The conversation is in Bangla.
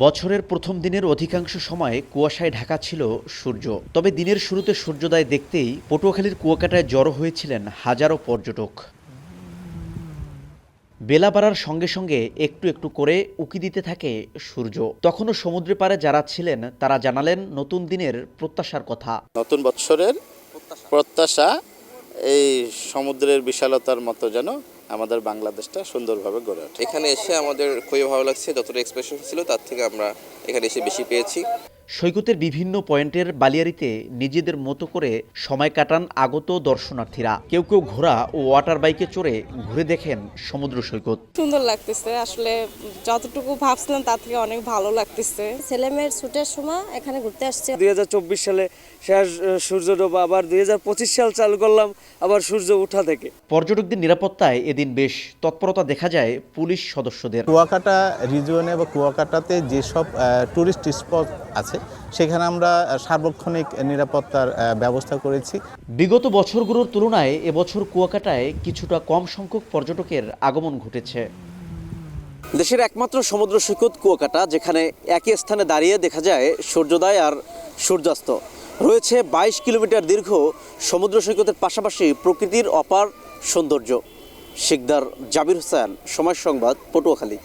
বছরের প্রথম দিনের অধিকাংশ সময় কুয়াশায় ঢাকা ছিল সূর্য। তবে দিনের শুরুতে সূর্যোদয় দেখতেই পটুয়াখালীর কুয়াকাটায় জড়ো হয়েছিলেন হাজারো পর্যটক। বেলা বাড়ার সঙ্গে সঙ্গে একটু একটু করে উঁকি দিতে থাকে সূর্য। তখনও সমুদ্রের পাড়ে যারা ছিলেন তারা জানালেন নতুন দিনের প্রত্যাশার কথা। নতুন বৎসরের প্রত্যাশা এই সমুদ্রের বিশালতার মতো যেন আমাদের বাংলাদেশটা সুন্দরভাবে গড়ে ওঠে। এখানে এসে আমাদের খুবই ভালো লাগছে, যতটা এক্সপেকটেশন ছিল তার থেকে আমরা এখানে এসে বেশি পেয়েছি। সৈকতের বিভিন্ন পয়েন্টের বালিয়াড়িতে নিজেদের মতো করে সময় কাটান আগত দর্শনার্থীরা। কেউ কেউ ঘোড়া ও ওয়াটার বাইকে চড়ে ঘুরে দেখেন সমুদ্র সৈকত। সুন্দর লাগতেছে, আসলে যতটুকু ভাবছিলাম তার থেকে অনেক ভালো লাগতেছে। ছেলেমেয়ের ছুটের সময় এখানে ঘুরতে আসছে। 2024 সালে শেষ সূর্য ডোবা, আবার 2025 সাল চালু করলাম আবার সূর্য ওঠা থেকে। পর্যটকদের নিরাপত্তায় এদিন বেশ তৎপরতা দেখা যায় পুলিশ সদস্যদের। কুয়াকাটা রিজিয়নে বা কুয়াকাটাতে যেসব টুরিস্ট স্পট আছে সেখানে আমরা সার্বক্ষণিক নিরাপত্তার ব্যবস্থা করেছি। বিগত বছরগুলোর তুলনায় এবছর কুয়াকাটায় কিছুটা কম সংখ্যক পর্যটকের আগমন ঘটেছে। দেশের একমাত্র সমুদ্র সৈকত কুয়াকাটা, যেখানে একই স্থানে দাঁড়িয়ে দেখা যায় সূর্যোদয় আর সূর্যাস্ত। রয়েছে 22 কিলোমিটার দীর্ঘ সমুদ্র সৈকতের পাশাপাশি প্রকৃতির অপার সৌন্দর্য। শিকদার জাবির হোসেন, সময় সংবাদ, পটুয়াখালী।